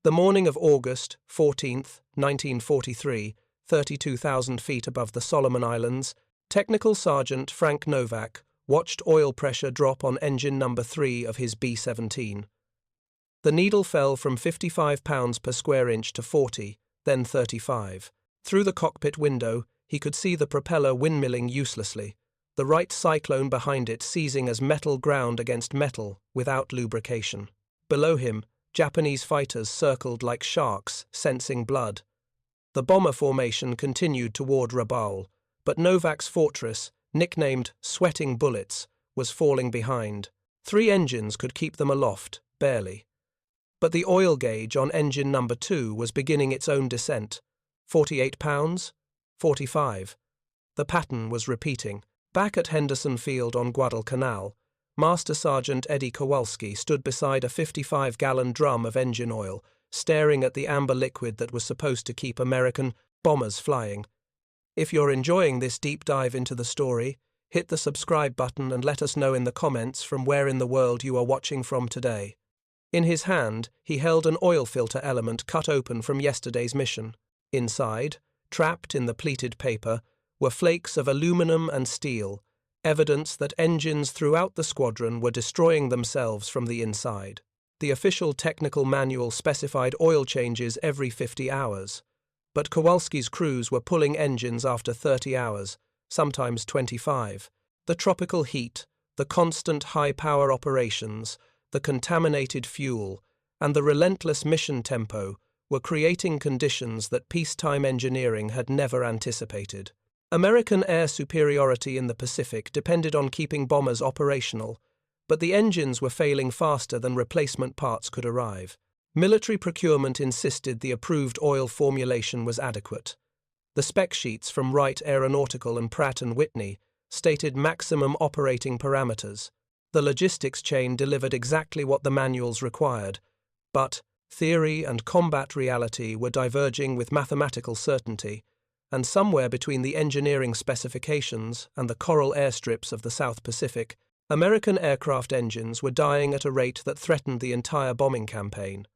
The morning of August 14th, 1943, 32,000 feet above the Solomon Islands, Technical Sergeant Frank Novak watched oil pressure drop on engine number 3 of his B-17. The needle fell from 55 pounds per square inch to 40, then 35. Through the cockpit window, he could see the propeller windmilling uselessly, the Wright Cyclone behind it seizing as metal ground against metal without lubrication. Below him, Japanese fighters circled like sharks, sensing blood. The bomber formation continued toward Rabaul, but Novak's fortress, nicknamed Sweating Bullets, was falling behind. 3 engines could keep them aloft, barely. But the oil gauge on engine number 2 was beginning its own descent. 48 pounds? 45. The pattern was repeating. Back at Henderson Field on Guadalcanal, Master Sergeant Eddie Kowalski stood beside a 55-gallon drum of engine oil, staring at the amber liquid that was supposed to keep American bombers flying. If you're enjoying this deep dive into the story, hit the subscribe button and let us know in the comments from where in the world you are watching from today. In his hand, he held an oil filter element cut open from yesterday's mission. Inside, trapped in the pleated paper, were flakes of aluminum and steel, evidence that engines throughout the squadron were destroying themselves from the inside. The official technical manual specified oil changes every 50 hours, but Kowalski's crews were pulling engines after 30 hours, sometimes 25. The tropical heat, the constant high-power operations, the contaminated fuel, and the relentless mission tempo were creating conditions that peacetime engineering had never anticipated. American air superiority in the Pacific depended on keeping bombers operational, but the engines were failing faster than replacement parts could arrive. Military procurement insisted the approved oil formulation was adequate. The spec sheets from Wright Aeronautical and Pratt & Whitney stated maximum operating parameters. The logistics chain delivered exactly what the manuals required, but theory and combat reality were diverging with mathematical certainty, and somewhere between the engineering specifications and the coral airstrips of the South Pacific, American aircraft engines were dying at a rate that threatened the entire bombing campaign.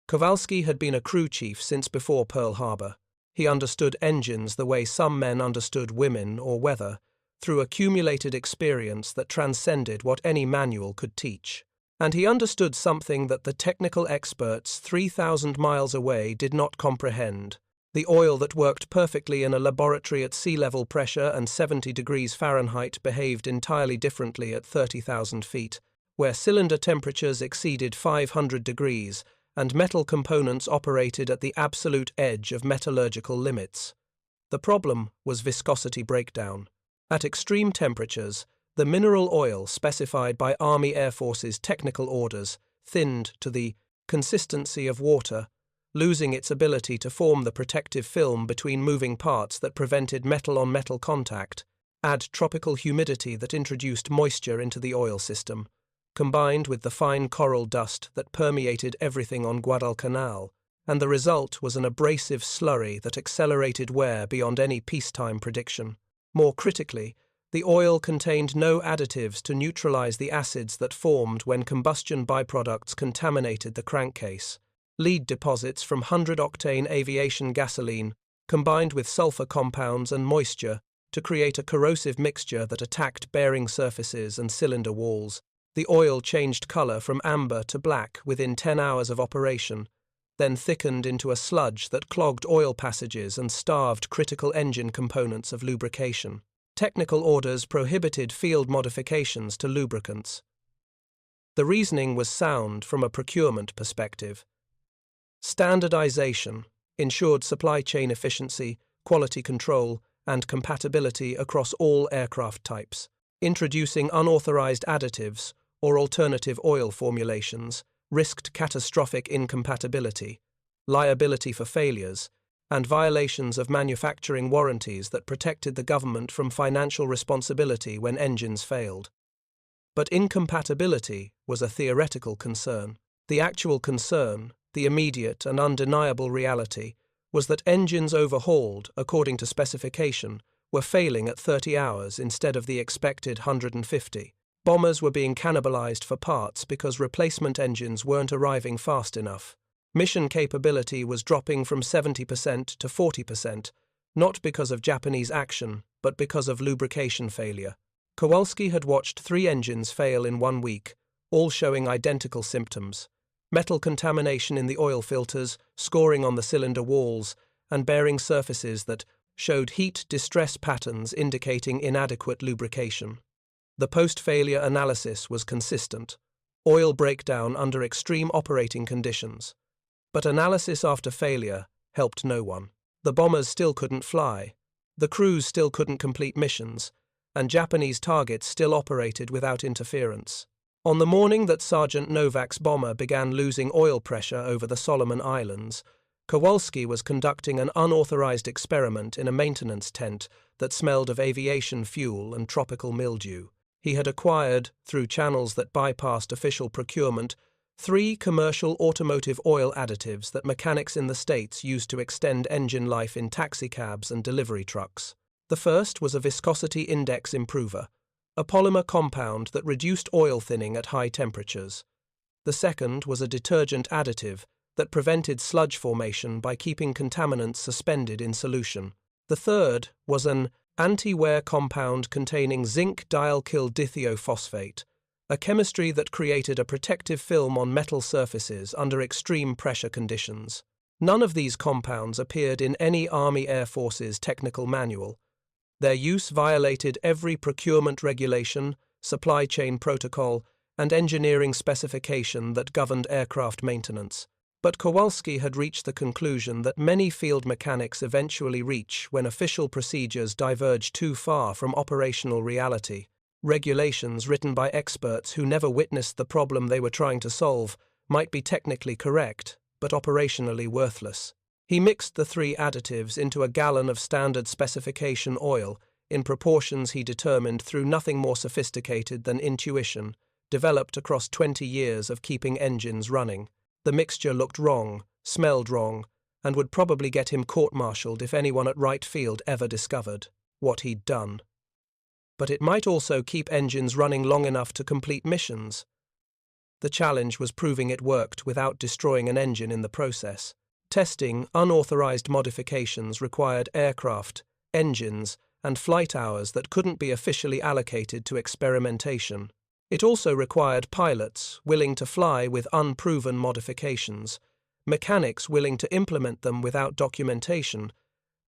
Kowalski had been a crew chief since before Pearl Harbor. He understood engines the way some men understood women or weather, through accumulated experience that transcended what any manual could teach. And he understood something that the technical experts 3,000 miles away did not comprehend. The oil that worked perfectly in a laboratory at sea level pressure and 70 degrees Fahrenheit behaved entirely differently at 30,000 feet, where cylinder temperatures exceeded 500 degrees and metal components operated at the absolute edge of metallurgical limits. The problem was viscosity breakdown. At extreme temperatures, the mineral oil specified by Army Air Force's technical orders thinned to the consistency of water, losing its ability to form the protective film between moving parts that prevented metal-on-metal contact. Add tropical humidity that introduced moisture into the oil system, combined with the fine coral dust that permeated everything on Guadalcanal, and the result was an abrasive slurry that accelerated wear beyond any peacetime prediction. More critically, the oil contained no additives to neutralize the acids that formed when combustion byproducts contaminated the crankcase. Lead deposits from 100-octane aviation gasoline combined with sulfur compounds and moisture to create a corrosive mixture that attacked bearing surfaces and cylinder walls. The oil changed color from amber to black within 10 hours of operation, then thickened into a sludge that clogged oil passages and starved critical engine components of lubrication. Technical orders prohibited field modifications to lubricants. The reasoning was sound from a procurement perspective. Standardization ensured supply chain efficiency, quality control, and compatibility across all aircraft types. Introducing unauthorized additives or alternative oil formulations risked catastrophic incompatibility, liability for failures, and violations of manufacturing warranties that protected the government from financial responsibility when engines failed. But incompatibility was a theoretical concern. The actual concern, the immediate and undeniable reality, was that engines overhauled, according to specification, were failing at 30 hours instead of the expected 150. Bombers were being cannibalized for parts because replacement engines weren't arriving fast enough. Mission capability was dropping from 70% to 40%, not because of Japanese action, but because of lubrication failure. Kowalski had watched 3 engines fail in 1 week, all showing identical symptoms: metal contamination in the oil filters, scoring on the cylinder walls, and bearing surfaces that showed heat distress patterns indicating inadequate lubrication. The post-failure analysis was consistent: oil breakdown under extreme operating conditions. But analysis after failure helped no one. The bombers still couldn't fly, the crews still couldn't complete missions, and Japanese targets still operated without interference. On the morning that Sergeant Novak's bomber began losing oil pressure over the Solomon Islands, Kowalski was conducting an unauthorized experiment in a maintenance tent that smelled of aviation fuel and tropical mildew. He had acquired, through channels that bypassed official procurement, 3 commercial automotive oil additives that mechanics in the States used to extend engine life in taxicabs and delivery trucks. The first was a viscosity index improver, a polymer compound that reduced oil thinning at high temperatures. The second was a detergent additive that prevented sludge formation by keeping contaminants suspended in solution. The third was an anti-wear compound containing zinc dialkyl-dithiophosphate, a chemistry that created a protective film on metal surfaces under extreme pressure conditions. None of these compounds appeared in any Army Air Force's technical manual. Their use violated every procurement regulation, supply chain protocol, and engineering specification that governed aircraft maintenance. But Kowalski had reached the conclusion that many field mechanics eventually reach when official procedures diverge too far from operational reality. Regulations written by experts who never witnessed the problem they were trying to solve might be technically correct, but operationally worthless. He mixed the 3 additives into a gallon of standard specification oil in proportions he determined through nothing more sophisticated than intuition, developed across 20 years of keeping engines running. The mixture looked wrong, smelled wrong, and would probably get him court-martialed if anyone at Wright Field ever discovered what he'd done. But it might also keep engines running long enough to complete missions. The challenge was proving it worked without destroying an engine in the process. Testing unauthorized modifications required aircraft, engines, and flight hours that couldn't be officially allocated to experimentation. It also required pilots willing to fly with unproven modifications, mechanics willing to implement them without documentation,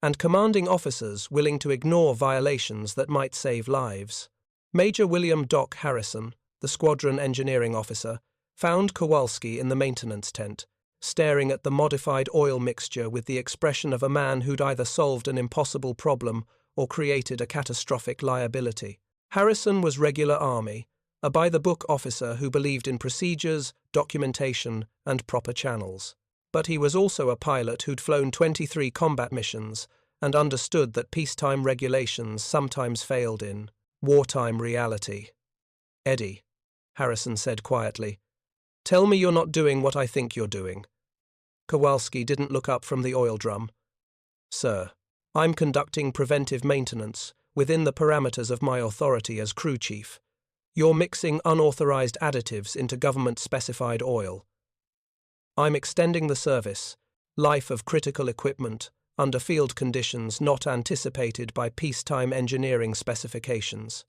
and commanding officers willing to ignore violations that might save lives. Major William Doc Harrison, the squadron engineering officer, found Kowalski in the maintenance tent, staring at the modified oil mixture with the expression of a man who'd either solved an impossible problem or created a catastrophic liability. Harrison was regular Army, a by-the-book officer who believed in procedures, documentation, and proper channels. But he was also a pilot who'd flown 23 combat missions and understood that peacetime regulations sometimes failed in wartime reality. "Eddie," Harrison said quietly, "tell me you're not doing what I think you're doing." Kowalski didn't look up from the oil drum. "Sir, I'm conducting preventive maintenance within the parameters of my authority as crew chief. You're mixing unauthorized additives into government-specified oil. I'm extending the service, life of critical equipment, under field conditions not anticipated by peacetime engineering specifications."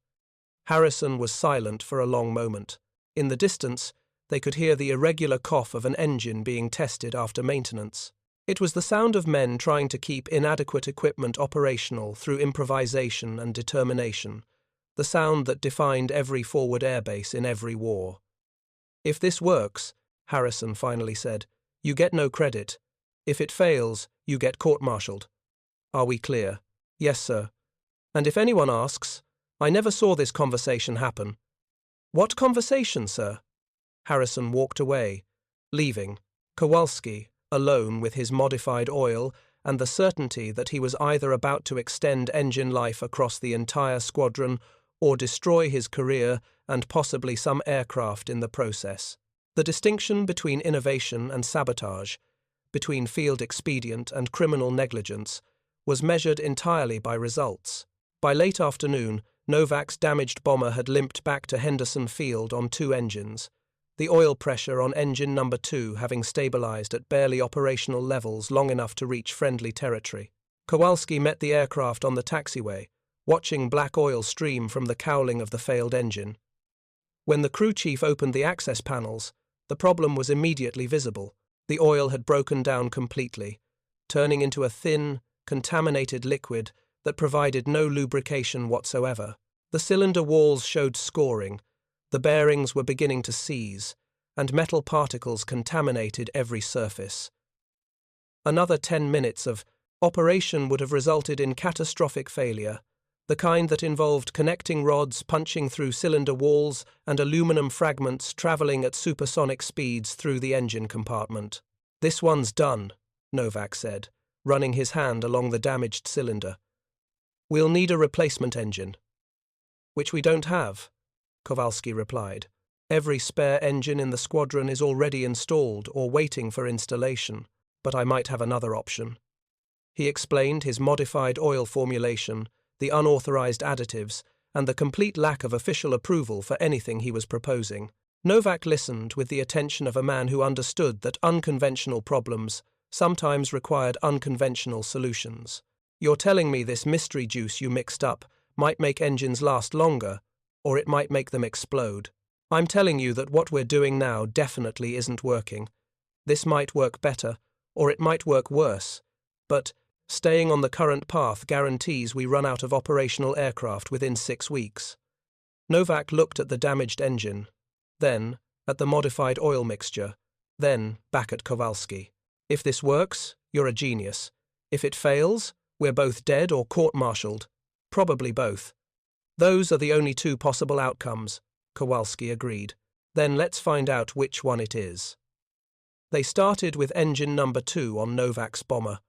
Harrison was silent for a long moment. In the distance, they could hear the irregular cough of an engine being tested after maintenance. It was the sound of men trying to keep inadequate equipment operational through improvisation and determination, the sound that defined every forward airbase in every war. "If this works," Harrison finally said, "you get no credit. If it fails, you get court-martialed. Are we clear?" "Yes, sir. And if anyone asks, I never saw this conversation happen." "What conversation, sir?" Harrison walked away, leaving Kowalski alone with his modified oil and the certainty that he was either about to extend engine life across the entire squadron or destroy his career and possibly some aircraft in the process. The distinction between innovation and sabotage, between field expedient and criminal negligence, was measured entirely by results. By late afternoon, Novak's damaged bomber had limped back to Henderson Field on 2 engines. the oil pressure on engine number 2 having stabilized at barely operational levels long enough to reach friendly territory. Kowalski met the aircraft on the taxiway, watching black oil stream from the cowling of the failed engine. When the crew chief opened the access panels, the problem was immediately visible. The oil had broken down completely, turning into a thin, contaminated liquid that provided no lubrication whatsoever. The cylinder walls showed scoring, the bearings were beginning to seize, and metal particles contaminated every surface. Another 10 minutes of operation would have resulted in catastrophic failure, the kind that involved connecting rods punching through cylinder walls and aluminum fragments traveling at supersonic speeds through the engine compartment. "This one's done," Novak said, running his hand along the damaged cylinder. "We'll need a replacement engine." "Which we don't have," Kowalski replied. "Every spare engine in the squadron is already installed or waiting for installation, but I might have another option." He explained his modified oil formulation, the unauthorized additives, and the complete lack of official approval for anything he was proposing. Novak listened with the attention of a man who understood that unconventional problems sometimes required unconventional solutions. "You're telling me this mystery juice you mixed up might make engines last longer, or it might make them explode. I'm telling you that what we're doing now definitely isn't working. This might work better, or it might work worse, but staying on the current path guarantees we run out of operational aircraft within 6 weeks." Novak looked at the damaged engine, then at the modified oil mixture, then back at Kowalski. "If this works, you're a genius. If it fails, we're both dead or court-martialed. Probably both." "Those are the only 2 possible outcomes," Kowalski agreed. "Then let's find out which one it is." They started with engine number 2 on Novak's bomber,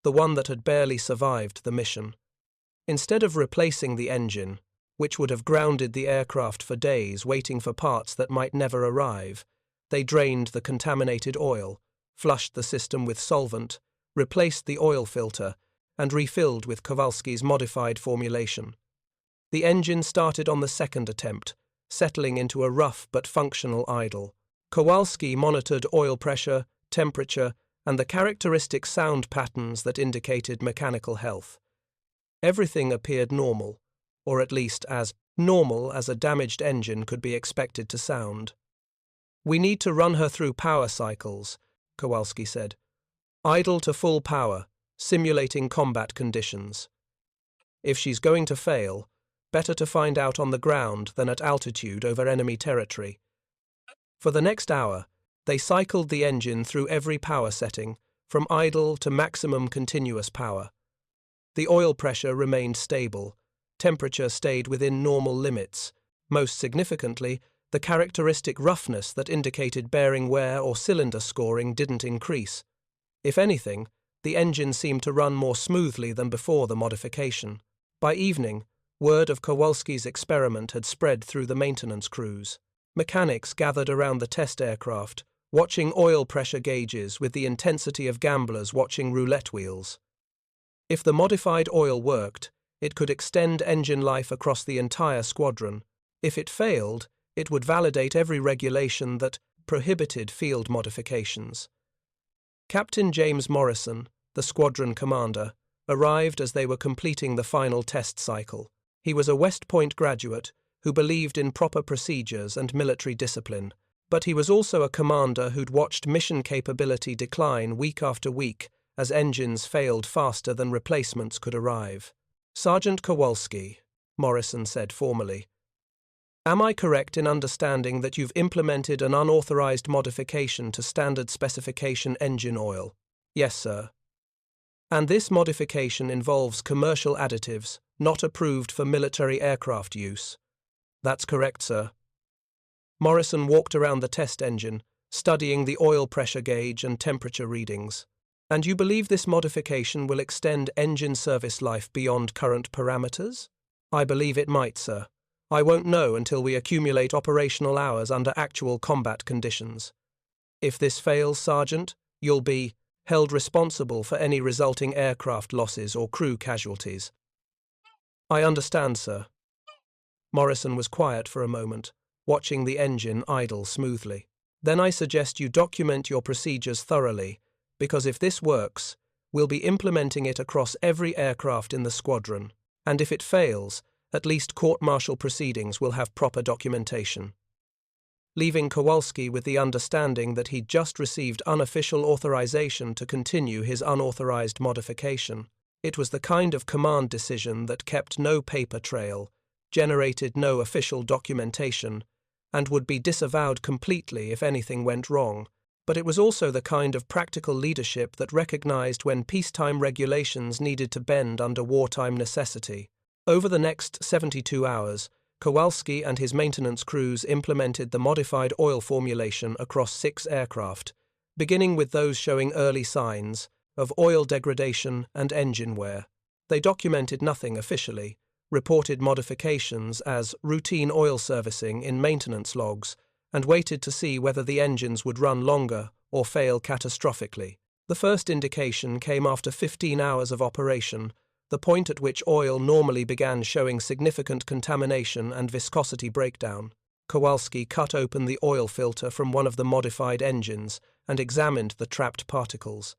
the one that had barely survived the mission. Instead of replacing the engine, which would have grounded the aircraft for days waiting for parts that might never arrive, they drained the contaminated oil, flushed the system with solvent, replaced the oil filter, and refilled with Kowalski's modified formulation. The engine started on the second attempt, settling into a rough but functional idle. Kowalski monitored oil pressure, temperature, and the characteristic sound patterns that indicated mechanical health. Everything appeared normal, or at least as normal as a damaged engine could be expected to sound. "We need to run her through power cycles," Kowalski said. "Idle to full power, simulating combat conditions. If she's going to fail, better to find out on the ground than at altitude over enemy territory." For the next hour, they cycled the engine through every power setting, from idle to maximum continuous power. The oil pressure remained stable, temperature stayed within normal limits. Most significantly, the characteristic roughness that indicated bearing wear or cylinder scoring didn't increase. If anything, the engine seemed to run more smoothly than before the modification. By evening, word of Kowalski's experiment had spread through the maintenance crews. Mechanics gathered around the test aircraft, watching oil pressure gauges with the intensity of gamblers watching roulette wheels. If the modified oil worked, it could extend engine life across the entire squadron. If it failed, it would validate every regulation that prohibited field modifications. Captain James Morrison, the squadron commander, arrived as they were completing the final test cycle. He was a West Point graduate who believed in proper procedures and military discipline, but he was also a commander who'd watched mission capability decline week after week as engines failed faster than replacements could arrive. "Sergeant Kowalski," Morrison said formally, "am I correct in understanding that you've implemented an unauthorized modification to standard specification engine oil?" "Yes, sir." "And this modification involves commercial additives, not approved for military aircraft use?" "That's correct, sir." Morrison walked around the test engine, studying the oil pressure gauge and temperature readings. "And you believe this modification will extend engine service life beyond current parameters?" "I believe it might, sir. I won't know until we accumulate operational hours under actual combat conditions. If this fails, Sergeant, you'll be held responsible for any resulting aircraft losses or crew casualties." "I understand, sir." Morrison was quiet for a moment, watching the engine idle smoothly. Then I suggest you document your procedures thoroughly, because if this works, we'll be implementing it across every aircraft in the squadron, and if it fails, at least court-martial proceedings will have proper documentation. Leaving Kowalski with the understanding that he'd just received unofficial authorization to continue his unauthorized modification. It was the kind of command decision that kept no paper trail, generated no official documentation, and would be disavowed completely if anything went wrong. But it was also the kind of practical leadership that recognized when peacetime regulations needed to bend under wartime necessity. Over the next 72 hours, Kowalski and his maintenance crews implemented the modified oil formulation across 6 aircraft, beginning with those showing early signs of oil degradation and engine wear. They documented nothing officially, reported modifications as routine oil servicing in maintenance logs, and waited to see whether the engines would run longer or fail catastrophically. The first indication came after 15 hours of operation, the point at which oil normally began showing significant contamination and viscosity breakdown. Kowalski cut open the oil filter from one of the modified engines and examined the trapped particles.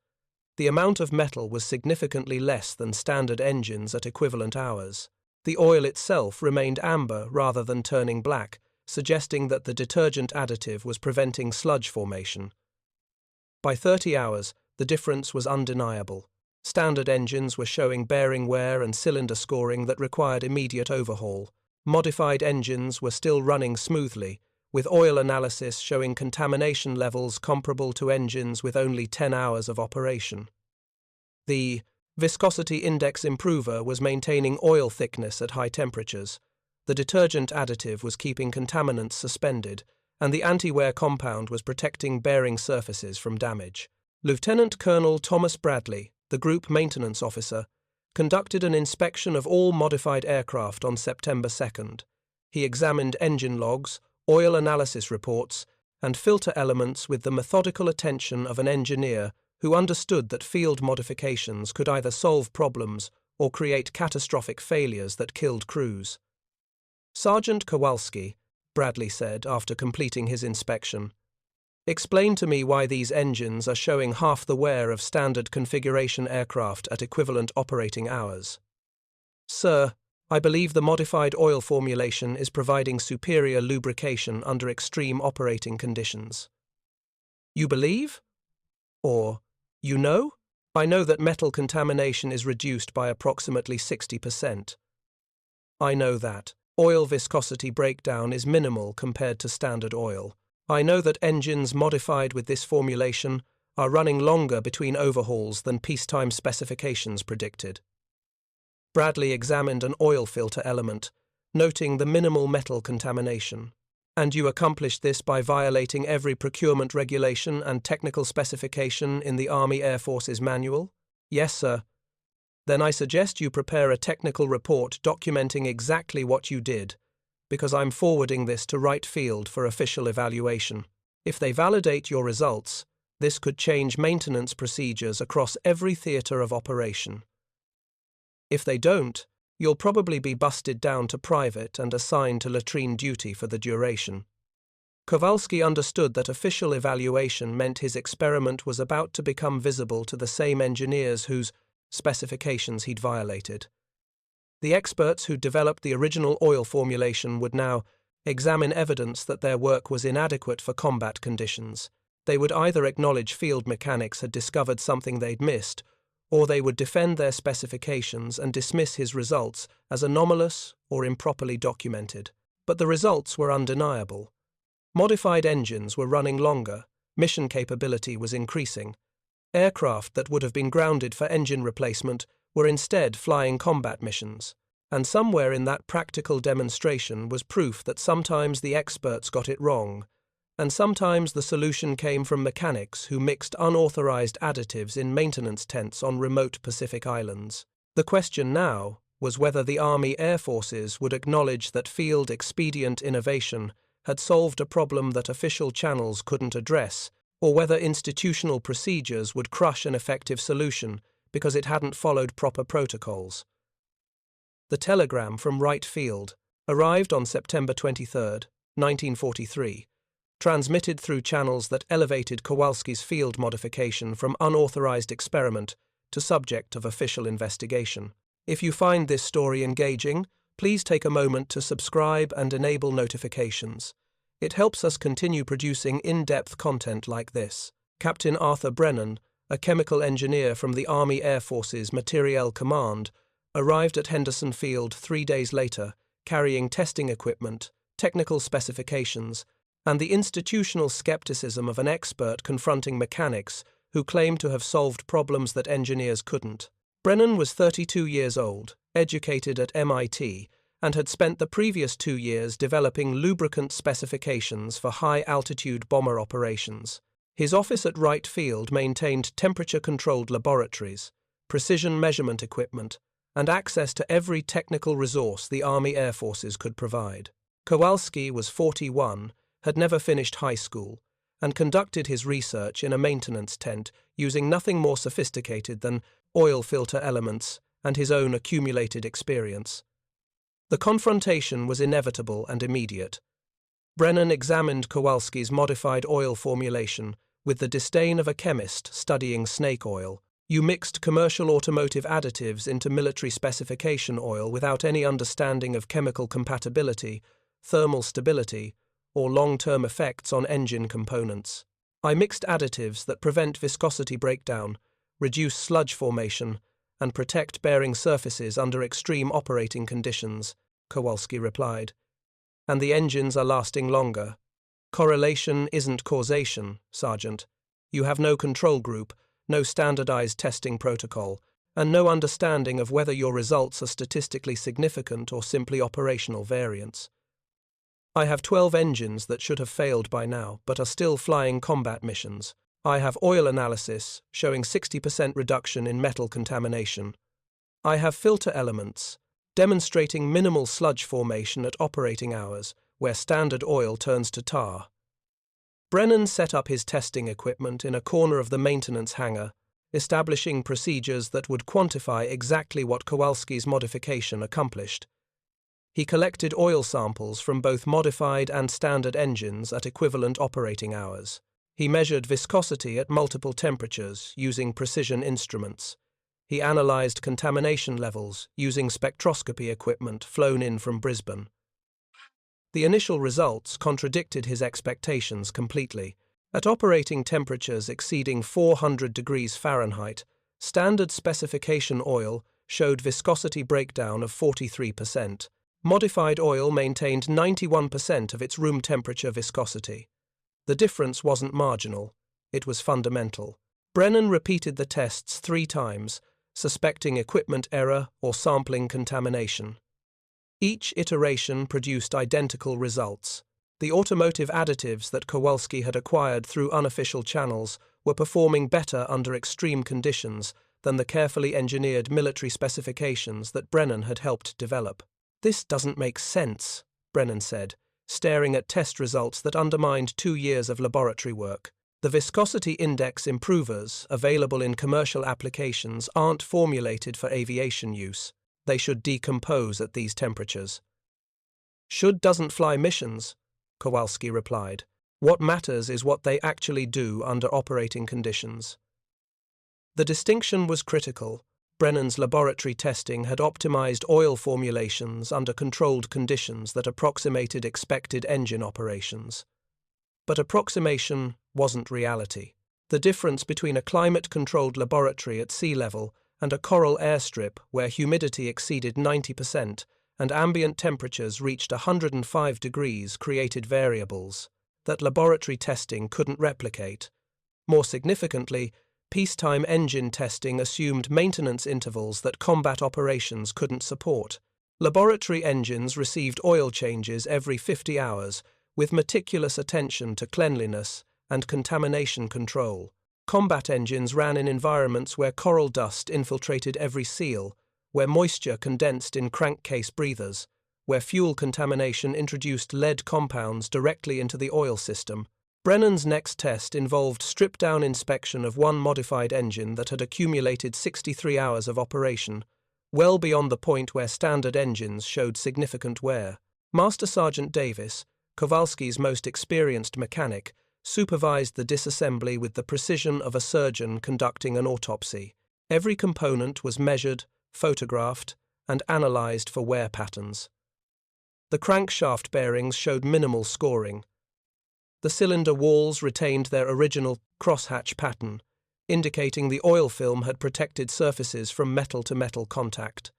The amount of metal was significantly less than standard engines at equivalent hours. The oil itself remained amber rather than turning black, suggesting that the detergent additive was preventing sludge formation. By 30 hours, the difference was undeniable. Standard engines were showing bearing wear and cylinder scoring that required immediate overhaul. Modified engines were still running smoothly, with oil analysis showing contamination levels comparable to engines with only 10 hours of operation. The viscosity index improver was maintaining oil thickness at high temperatures. The detergent additive was keeping contaminants suspended, and the anti-wear compound was protecting bearing surfaces from damage. Lieutenant Colonel Thomas Bradley, the Group Maintenance Officer, conducted an inspection of all modified aircraft on September 2nd. He examined engine logs, oil analysis reports, and filter elements with the methodical attention of an engineer who understood that field modifications could either solve problems or create catastrophic failures that killed crews. "Sergeant Kowalski," Bradley said after completing his inspection, "explain to me why these engines are showing half the wear of standard configuration aircraft at equivalent operating hours." "Sir, I believe the modified oil formulation is providing superior lubrication under extreme operating conditions." "You believe? Or, you know?" "I know that metal contamination is reduced by approximately 60%. I know that oil viscosity breakdown is minimal compared to standard oil. I know that engines modified with this formulation are running longer between overhauls than peacetime specifications predicted." Bradley examined an oil filter element, noting the minimal metal contamination. "And you accomplished this by violating every procurement regulation and technical specification in the Army Air Force's manual?" "Yes, sir." "Then I suggest you prepare a technical report documenting exactly what you did, because I'm forwarding this to Wright Field for official evaluation. If they validate your results, this could change maintenance procedures across every theater of operation. If they don't, you'll probably be busted down to private and assigned to latrine duty for the duration." Kowalski understood that official evaluation meant his experiment was about to become visible to the same engineers whose specifications he'd violated. The experts who developed the original oil formulation would now examine evidence that their work was inadequate for combat conditions. They would either acknowledge field mechanics had discovered something they'd missed, or they would defend their specifications and dismiss his results as anomalous or improperly documented. But the results were undeniable. Modified engines were running longer, mission capability was increasing. Aircraft that would have been grounded for engine replacement were instead flying combat missions. And somewhere in that practical demonstration was proof that sometimes the experts got it wrong, and sometimes the solution came from mechanics who mixed unauthorized additives in maintenance tents on remote Pacific islands. The question now was whether the Army Air Forces would acknowledge that field expedient innovation had solved a problem that official channels couldn't address, or whether institutional procedures would crush an effective solution because it hadn't followed proper protocols. The telegram from Wright Field arrived on September 23, 1943, transmitted through channels that elevated Kowalski's field modification from unauthorized experiment to subject of official investigation. If you find this story engaging, please take a moment to subscribe and enable notifications. It helps us continue producing in-depth content like this. Captain Arthur Brennan, a chemical engineer from the Army Air Force's Materiel Command, arrived at Henderson Field 3 days later, carrying testing equipment, technical specifications, and the institutional skepticism of an expert confronting mechanics who claimed to have solved problems that engineers couldn't. Brennan was 32 years old, educated at MIT, and had spent the previous 2 years developing lubricant specifications for high-altitude bomber operations. His office at Wright Field maintained temperature-controlled laboratories, precision measurement equipment, and access to every technical resource the Army Air Forces could provide. Kowalski was 41, had never finished high school, and conducted his research in a maintenance tent using nothing more sophisticated than oil filter elements and his own accumulated experience. The confrontation was inevitable and immediate. Brennan examined Kowalski's modified oil formulation with the disdain of a chemist studying snake oil. You mixed commercial automotive additives into military specification oil without any understanding of chemical compatibility, thermal stability, or long-term effects on engine components. I mixed additives that prevent viscosity breakdown, reduce sludge formation, and protect bearing surfaces under extreme operating conditions, Kowalski replied. And the engines are lasting longer. Correlation isn't causation, Sergeant. You have no control group, no standardized testing protocol, and no understanding of whether your results are statistically significant or simply operational variance. I have 12 engines that should have failed by now, but are still flying combat missions. I have oil analysis showing 60% reduction in metal contamination. I have filter elements demonstrating minimal sludge formation at operating hours, where standard oil turns to tar. Brennan set up his testing equipment in a corner of the maintenance hangar, establishing procedures that would quantify exactly what Kowalski's modification accomplished. He collected oil samples from both modified and standard engines at equivalent operating hours. He measured viscosity at multiple temperatures using precision instruments. He analyzed contamination levels using spectroscopy equipment flown in from Brisbane. The initial results contradicted his expectations completely. At operating temperatures exceeding 400 degrees Fahrenheit, standard specification oil showed viscosity breakdown of 43%. Modified oil maintained 91% of its room temperature viscosity. The difference wasn't marginal, it was fundamental. Brennan repeated the tests 3 times, suspecting equipment error or sampling contamination. Each iteration produced identical results. The automotive additives that Kowalski had acquired through unofficial channels were performing better under extreme conditions than the carefully engineered military specifications that Brennan had helped develop. "This doesn't make sense," Brennan said, staring at test results that undermined 2 years of laboratory work. The viscosity index improvers available in commercial applications aren't formulated for aviation use. They should decompose at these temperatures. "Should doesn't fly missions," Kowalski replied. "What matters is what they actually do under operating conditions." The distinction was critical. Brennan's laboratory testing had optimized oil formulations under controlled conditions that approximated expected engine operations. But approximation wasn't reality. The difference between a climate-controlled laboratory at sea level and a coral airstrip where humidity exceeded 90% and ambient temperatures reached 105 degrees created variables that laboratory testing couldn't replicate. More significantly, peacetime engine testing assumed maintenance intervals that combat operations couldn't support. Laboratory engines received oil changes every 50 hours, with meticulous attention to cleanliness and contamination control. Combat engines ran in environments where coral dust infiltrated every seal, where moisture condensed in crankcase breathers, where fuel contamination introduced lead compounds directly into the oil system. Brennan's next test involved stripped-down inspection of one modified engine that had accumulated 63 hours of operation, well beyond the point where standard engines showed significant wear. Master Sergeant Davis, Kowalski's most experienced mechanic, supervised the disassembly with the precision of a surgeon conducting an autopsy. Every component was measured, photographed, and analyzed for wear patterns. The crankshaft bearings showed minimal scoring. The cylinder walls retained their original crosshatch pattern, indicating the oil film had protected surfaces from metal-to-metal contact.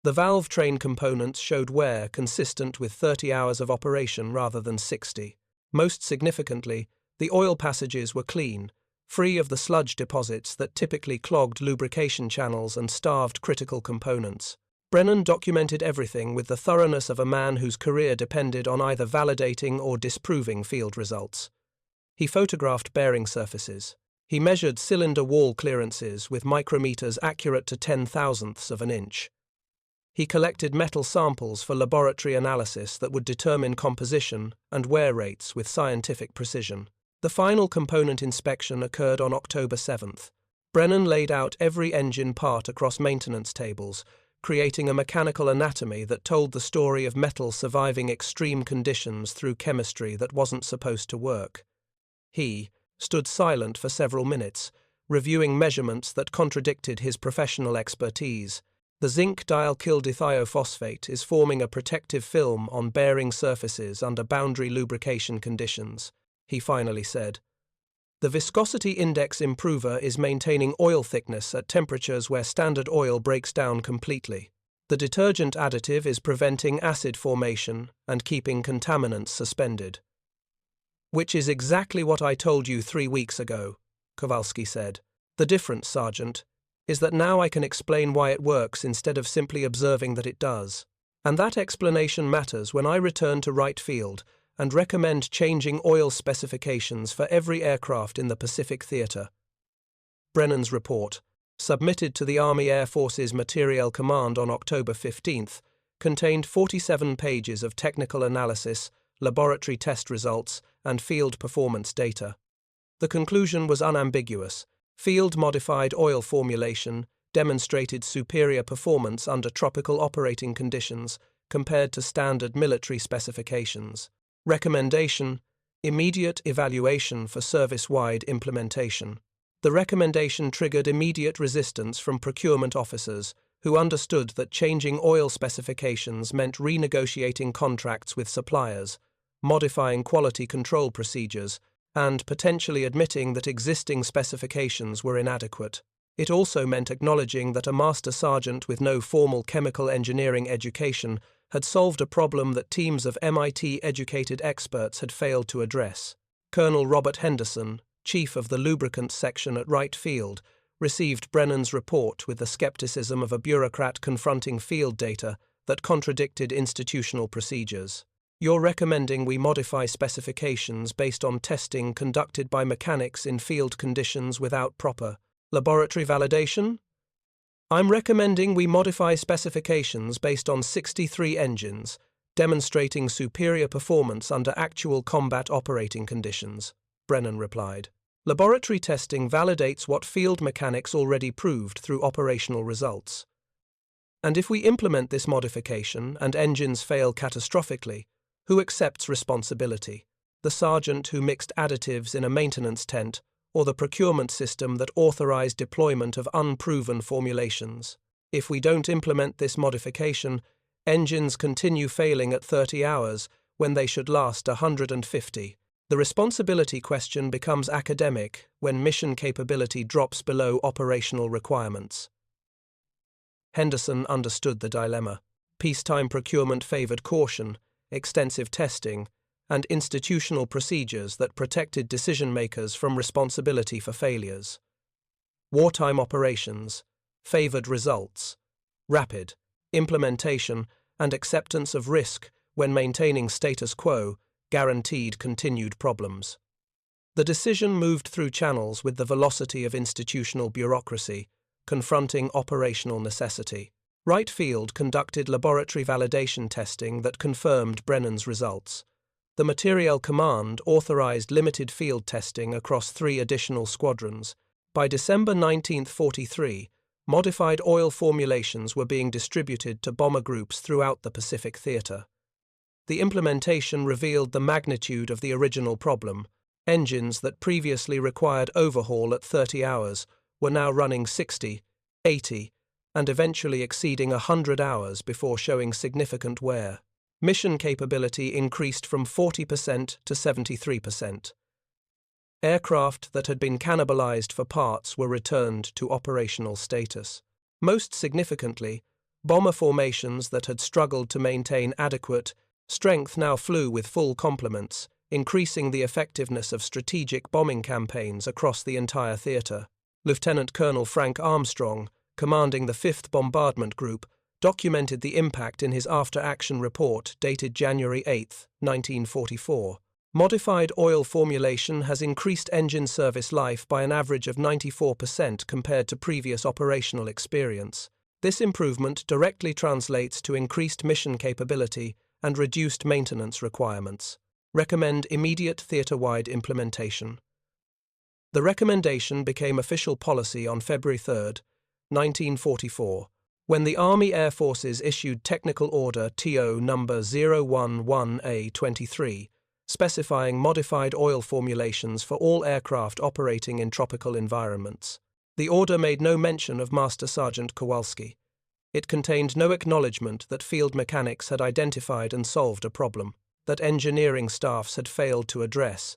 The valve train components showed wear consistent with 30 hours of operation rather than 60. Most significantly, the oil passages were clean, free of the sludge deposits that typically clogged lubrication channels and starved critical components. Brennan documented everything with the thoroughness of a man whose career depended on either validating or disproving field results. He photographed bearing surfaces. He measured cylinder wall clearances with micrometers accurate to 10,000ths of an inch. He collected metal samples for laboratory analysis that would determine composition and wear rates with scientific precision. The final component inspection occurred on October 7th. Brennan laid out every engine part across maintenance tables, creating a mechanical anatomy that told the story of metal surviving extreme conditions through chemistry that wasn't supposed to work. He stood silent for several minutes, reviewing measurements that contradicted his professional expertise. The zinc dialkyl-dithiophosphate is forming a protective film on bearing surfaces under boundary lubrication conditions, he finally said. The viscosity index improver is maintaining oil thickness at temperatures where standard oil breaks down completely. The detergent additive is preventing acid formation and keeping contaminants suspended. Which is exactly what I told you 3 weeks ago, Kowalski said. The difference, Sergeant, is that now I can explain why it works instead of simply observing that it does. And that explanation matters when I return to Wright Field and recommend changing oil specifications for every aircraft in the Pacific Theater. Brennan's report, submitted to the Army Air Force's Materiel Command on October 15th, contained 47 pages of technical analysis, laboratory test results, and field performance data. The conclusion was unambiguous. Field-modified oil formulation demonstrated superior performance under tropical operating conditions compared to standard military specifications. Recommendation: immediate evaluation for service-wide implementation. The recommendation triggered immediate resistance from procurement officers who understood that changing oil specifications meant renegotiating contracts with suppliers, modifying quality control procedures, and potentially admitting that existing specifications were inadequate. It also meant acknowledging that a master sergeant with no formal chemical engineering education had solved a problem that teams of MIT-educated experts had failed to address. Colonel Robert Henderson, chief of the lubricants section at Wright Field, received Brennan's report with the skepticism of a bureaucrat confronting field data that contradicted institutional procedures. You're recommending we modify specifications based on testing conducted by mechanics in field conditions without proper laboratory validation? I'm recommending we modify specifications based on 63 engines, demonstrating superior performance under actual combat operating conditions, Brennan replied. Laboratory testing validates what field mechanics already proved through operational results. And if we implement this modification and engines fail catastrophically, who accepts responsibility? The sergeant who mixed additives in a maintenance tent, or the procurement system that authorized deployment of unproven formulations? If we don't implement this modification, engines continue failing at 30 hours when they should last 150. The responsibility question becomes academic when mission capability drops below operational requirements. Henderson understood the dilemma. Peacetime procurement favored caution, extensive testing, and institutional procedures that protected decision-makers from responsibility for failures. Wartime operations favored results, rapid implementation, and acceptance of risk when maintaining status quo guaranteed continued problems. The decision moved through channels with the velocity of institutional bureaucracy, confronting operational necessity. Wright Field conducted laboratory validation testing that confirmed Brennan's results. The Materiel Command authorized limited field testing across 3 additional squadrons. By December 1943, modified oil formulations were being distributed to bomber groups throughout the Pacific Theater. The implementation revealed the magnitude of the original problem. Engines that previously required overhaul at 30 hours were now running 60, 80, and eventually exceeding 100 hours before showing significant wear. Mission capability increased from 40% to 73%. Aircraft that had been cannibalized for parts were returned to operational status. Most significantly, bomber formations that had struggled to maintain adequate strength now flew with full complements, increasing the effectiveness of strategic bombing campaigns across the entire theater. Lieutenant Colonel Frank Armstrong, commanding the 5th Bombardment Group, documented the impact in his after-action report dated January 8, 1944. Modified oil formulation has increased engine service life by an average of 94% compared to previous operational experience. This improvement directly translates to increased mission capability and reduced maintenance requirements. Recommend immediate theater-wide implementation. The recommendation became official policy on February 3, 1944, when the Army Air Forces issued Technical Order TO number 011A23, specifying modified oil formulations for all aircraft operating in tropical environments. The order made no mention of Master Sergeant Kowalski. It contained no acknowledgement that field mechanics had identified and solved a problem that engineering staffs had failed to address.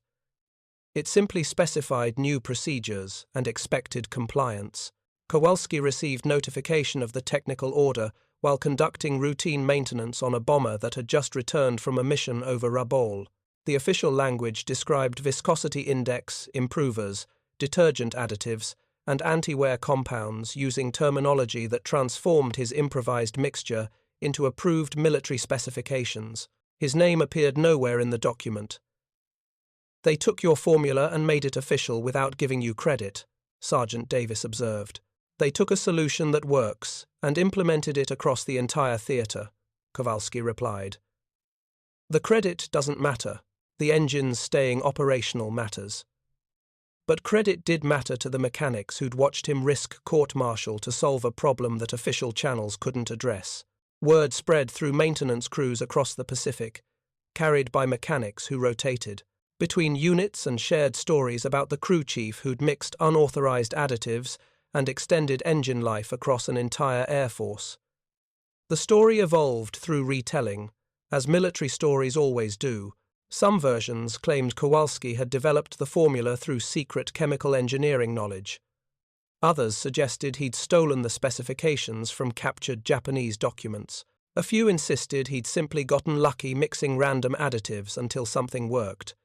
It simply specified new procedures and expected compliance. Kowalski received notification of the technical order while conducting routine maintenance on a bomber that had just returned from a mission over Rabaul. The official language described viscosity index, improvers, detergent additives, and anti-wear compounds using terminology that transformed his improvised mixture into approved military specifications. His name appeared nowhere in the document. "They took your formula and made it official without giving you credit," Sergeant Davis observed. "They took a solution that works and implemented it across the entire theater," Kowalski replied. "The credit doesn't matter. The engines staying operational matters." But credit did matter to the mechanics who'd watched him risk court-martial to solve a problem that official channels couldn't address. Word spread through maintenance crews across the Pacific, carried by mechanics who rotated between units, and shared stories about the crew chief who'd mixed unauthorized additives and extended engine life across an entire air force. The story evolved through retelling, as military stories always do. Some versions claimed Kowalski had developed the formula through secret chemical engineering knowledge. Others suggested he'd stolen the specifications from captured Japanese documents. A few insisted he'd simply gotten lucky mixing random additives until something worked.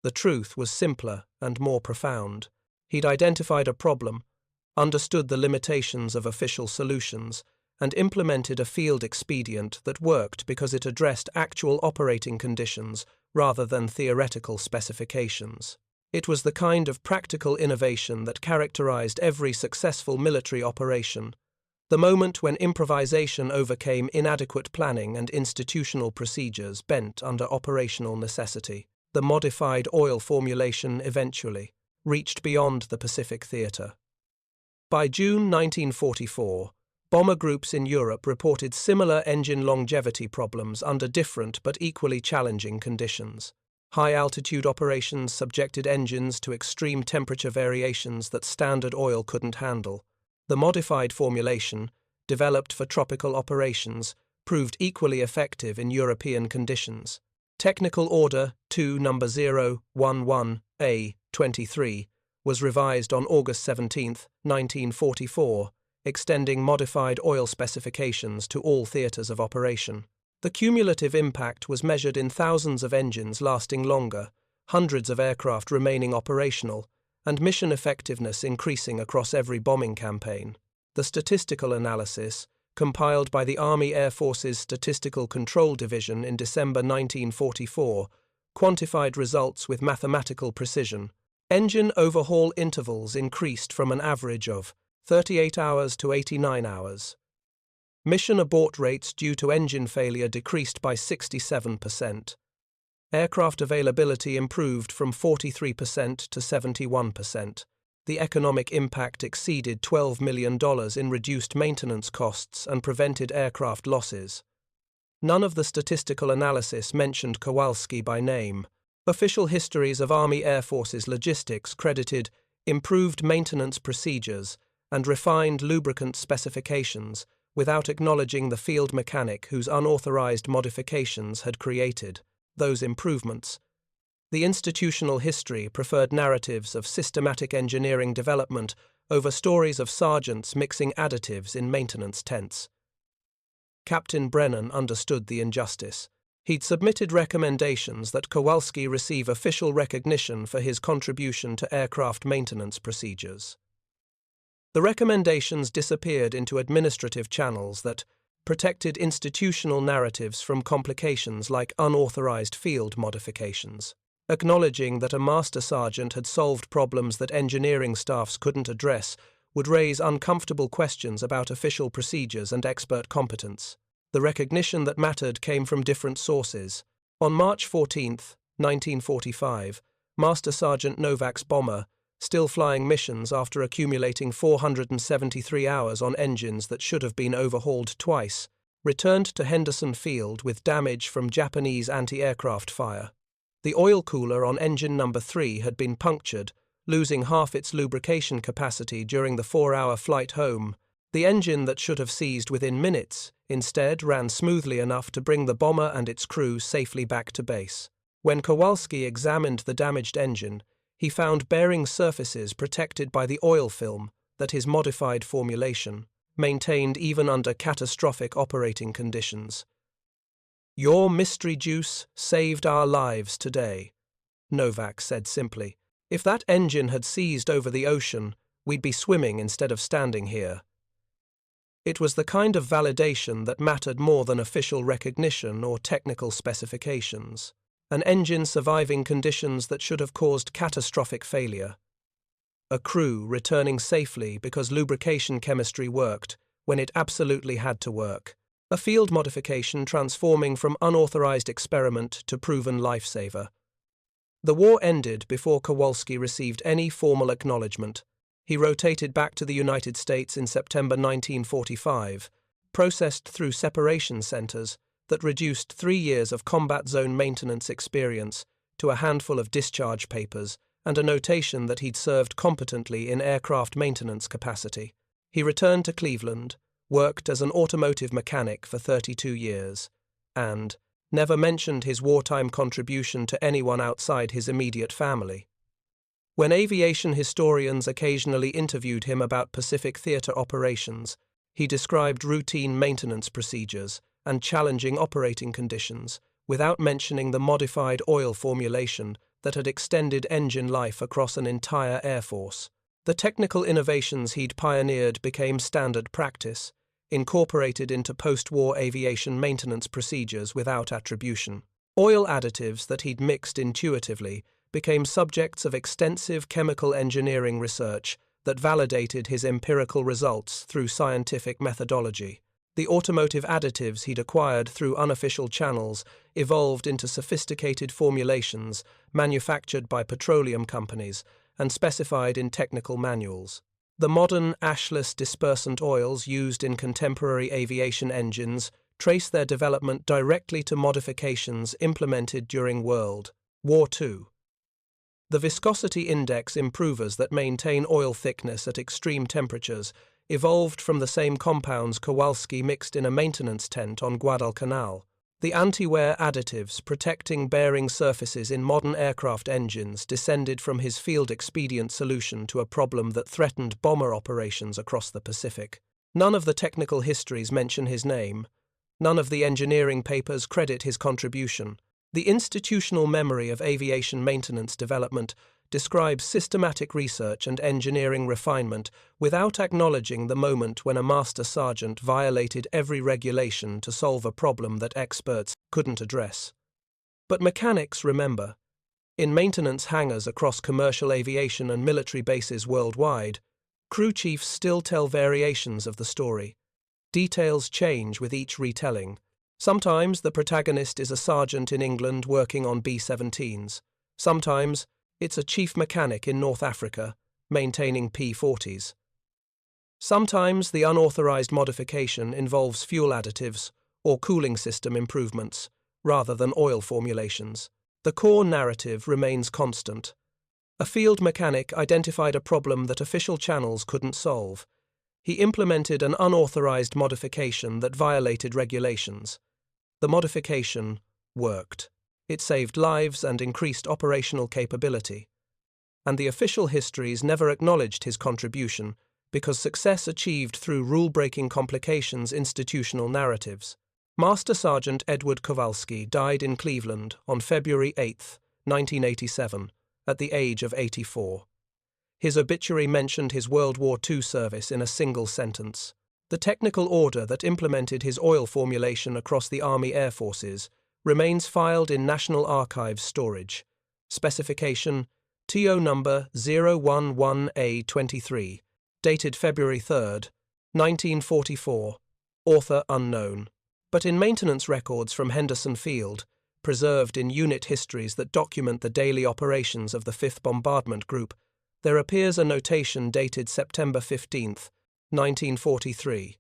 The truth was simpler and more profound. He'd identified a problem, understood the limitations of official solutions, and implemented a field expedient that worked because it addressed actual operating conditions rather than theoretical specifications. It was the kind of practical innovation that characterized every successful military operation, the moment when improvisation overcame inadequate planning and institutional procedures bent under operational necessity. The modified oil formulation eventually reached beyond the Pacific theater. By June 1944, bomber groups in Europe reported similar engine longevity problems under different but equally challenging conditions. High-altitude operations subjected engines to extreme temperature variations that standard oil couldn't handle. The modified formulation, developed for tropical operations, proved equally effective in European conditions. Technical Order 2 number 011A23 was revised on August 17, 1944, extending modified oil specifications to all theaters of operation. The cumulative impact was measured in thousands of engines lasting longer, hundreds of aircraft remaining operational, and mission effectiveness increasing across every bombing campaign. The statistical analysis, compiled by the Army Air Force's Statistical Control Division in December 1944, quantified results with mathematical precision. Engine overhaul intervals increased from an average of 38 hours to 89 hours. Mission abort rates due to engine failure decreased by 67%. Aircraft availability improved from 43% to 71%. The economic impact exceeded $12 million in reduced maintenance costs and prevented aircraft losses. None of the statistical analysis mentioned Kowalski by name. Official histories of Army Air Force's logistics credited improved maintenance procedures and refined lubricant specifications without acknowledging the field mechanic whose unauthorized modifications had created those improvements. The institutional history preferred narratives of systematic engineering development over stories of sergeants mixing additives in maintenance tents. Captain Brennan understood the injustice. He'd submitted recommendations that Kowalski receive official recognition for his contribution to aircraft maintenance procedures. The recommendations disappeared into administrative channels that protected institutional narratives from complications like unauthorized field modifications. Acknowledging that a master sergeant had solved problems that engineering staffs couldn't address would raise uncomfortable questions about official procedures and expert competence. The recognition that mattered came from different sources. On March 14th, 1945, Master Sergeant Novak's bomber, still flying missions after accumulating 473 hours on engines that should have been overhauled twice, returned to Henderson Field with damage from Japanese anti-aircraft fire. The oil cooler on engine number 3 had been punctured, losing half its lubrication capacity during the 4-hour flight home. The engine that should have seized within minutes instead ran smoothly enough to bring the bomber and its crew safely back to base. When Kowalski examined the damaged engine, he found bearing surfaces protected by the oil film that his modified formulation maintained even under catastrophic operating conditions. "Your mystery juice saved our lives today," Novak said simply. "If that engine had seized over the ocean, we'd be swimming instead of standing here." It was the kind of validation that mattered more than official recognition or technical specifications. An engine surviving conditions that should have caused catastrophic failure. A crew returning safely because lubrication chemistry worked when it absolutely had to work. A field modification transforming from unauthorized experiment to proven lifesaver. The war ended before Kowalski received any formal acknowledgement. He rotated back to the United States in September 1945, processed through separation centers that reduced 3 years of combat zone maintenance experience to a handful of discharge papers and a notation that he'd served competently in aircraft maintenance capacity. He returned to Cleveland, worked as an automotive mechanic for 32 years, and never mentioned his wartime contribution to anyone outside his immediate family. When aviation historians occasionally interviewed him about Pacific theater operations, he described routine maintenance procedures and challenging operating conditions without mentioning the modified oil formulation that had extended engine life across an entire air force. The technical innovations he'd pioneered became standard practice, incorporated into post-war aviation maintenance procedures without attribution. Oil additives that he'd mixed intuitively became subjects of extensive chemical engineering research that validated his empirical results through scientific methodology. The automotive additives he'd acquired through unofficial channels evolved into sophisticated formulations manufactured by petroleum companies and specified in technical manuals. The modern ashless dispersant oils used in contemporary aviation engines trace their development directly to modifications implemented during World War II. The viscosity index improvers that maintain oil thickness at extreme temperatures evolved from the same compounds Kowalski mixed in a maintenance tent on Guadalcanal. The anti-wear additives protecting bearing surfaces in modern aircraft engines descended from his field-expedient solution to a problem that threatened bomber operations across the Pacific. None of the technical histories mention his name. None of the engineering papers credit his contribution. The institutional memory of aviation maintenance development describes systematic research and engineering refinement without acknowledging the moment when a master sergeant violated every regulation to solve a problem that experts couldn't address. But mechanics remember. In maintenance hangars across commercial aviation and military bases worldwide, crew chiefs still tell variations of the story. Details change with each retelling. Sometimes the protagonist is a sergeant in England working on B-17s. Sometimes it's a chief mechanic in North Africa, maintaining P-40s. Sometimes the unauthorized modification involves fuel additives or cooling system improvements, rather than oil formulations. The core narrative remains constant. A field mechanic identified a problem that official channels couldn't solve. He implemented an unauthorized modification that violated regulations. The modification worked. It saved lives and increased operational capability. And the official histories never acknowledged his contribution because success achieved through rule-breaking complications institutional narratives. Master Sergeant Edward Kowalski died in Cleveland on February 8, 1987, at the age of 84. His obituary mentioned his World War II service in a single sentence. The technical order that implemented his oil formulation across the Army Air Forces remains filed in National Archives storage. Specification TO number 011A23, dated February 3, 1944, author unknown. But in maintenance records from Henderson Field, preserved in unit histories that document the daily operations of the 5th Bombardment Group, there appears a notation dated September 15, 1943.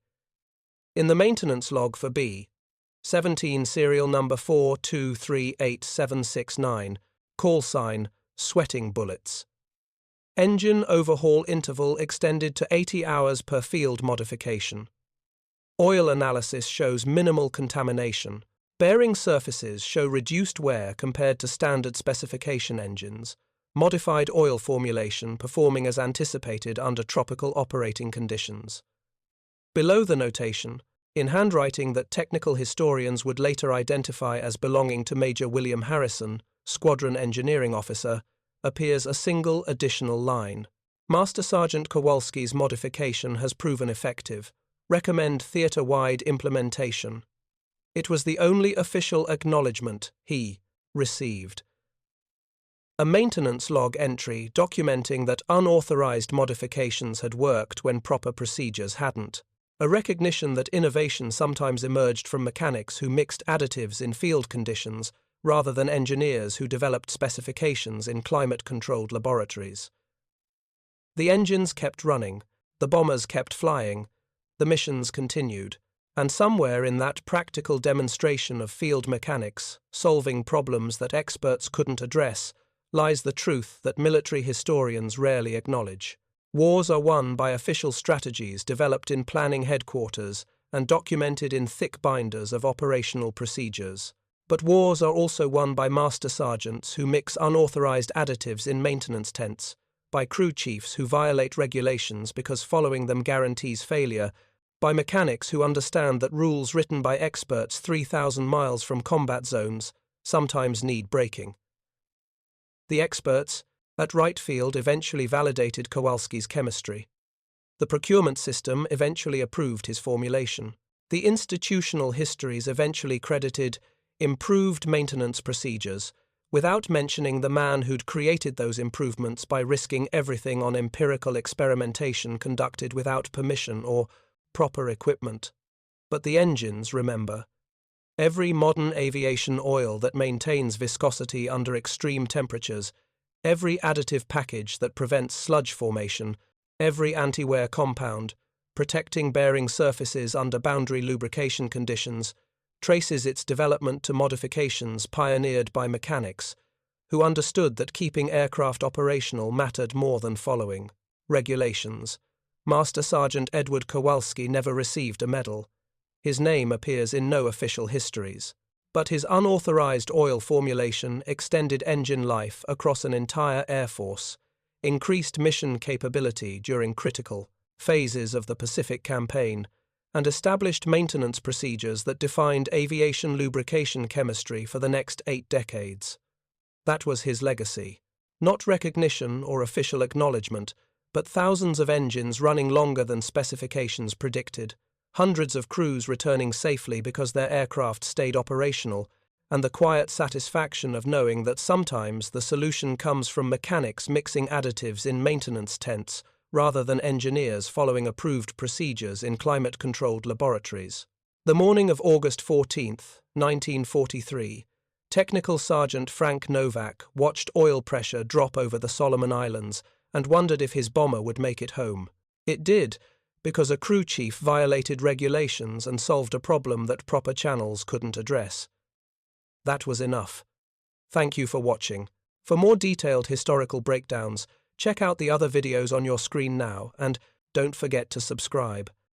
In the maintenance log for B-17 serial number 4238769, call sign, sweating bullets. Engine overhaul interval extended to 80 hours per field modification. Oil analysis shows minimal contamination. Bearing surfaces show reduced wear compared to standard specification engines. Modified oil formulation performing as anticipated under tropical operating conditions. Below the notation, in handwriting that technical historians would later identify as belonging to Major William Harrison, Squadron Engineering Officer, appears a single additional line. Master Sergeant Kowalski's modification has proven effective. Recommend theater-wide implementation. It was the only official acknowledgement he received. A maintenance log entry documenting that unauthorized modifications had worked when proper procedures hadn't. A recognition that innovation sometimes emerged from mechanics who mixed additives in field conditions rather than engineers who developed specifications in climate-controlled laboratories. The engines kept running, the bombers kept flying, the missions continued, and somewhere in that practical demonstration of field mechanics, solving problems that experts couldn't address, lies the truth that military historians rarely acknowledge. Wars are won by official strategies developed in planning headquarters and documented in thick binders of operational procedures. But wars are also won by master sergeants who mix unauthorized additives in maintenance tents, by crew chiefs who violate regulations because following them guarantees failure, by mechanics who understand that rules written by experts 3,000 miles from combat zones sometimes need breaking. The experts at Wright Field eventually validated Kowalski's chemistry. The procurement system eventually approved his formulation. The institutional histories eventually credited improved maintenance procedures, without mentioning the man who'd created those improvements by risking everything on empirical experimentation conducted without permission or proper equipment. But the engines, remember. Every modern aviation oil that maintains viscosity under extreme temperatures, every additive package that prevents sludge formation, every anti-wear compound, protecting bearing surfaces under boundary lubrication conditions, traces its development to modifications pioneered by mechanics, who understood that keeping aircraft operational mattered more than following regulations. Master Sergeant Edward Kowalski never received a medal. His name appears in no official histories. But his unauthorized oil formulation extended engine life across an entire air force, increased mission capability during critical phases of the Pacific Campaign, and established maintenance procedures that defined aviation lubrication chemistry for the next 8 decades. That was his legacy. Not recognition or official acknowledgement, but thousands of engines running longer than specifications predicted, hundreds of crews returning safely because their aircraft stayed operational, and the quiet satisfaction of knowing that sometimes the solution comes from mechanics mixing additives in maintenance tents rather than engineers following approved procedures in climate-controlled laboratories. The morning of August 14, 1943, Technical Sergeant Frank Novak watched oil pressure drop over the Solomon Islands and wondered if his bomber would make it home. It did, because a crew chief violated regulations and solved a problem that proper channels couldn't address. That was enough. Thank you for watching. For more detailed historical breakdowns, check out the other videos on your screen now, and don't forget to subscribe.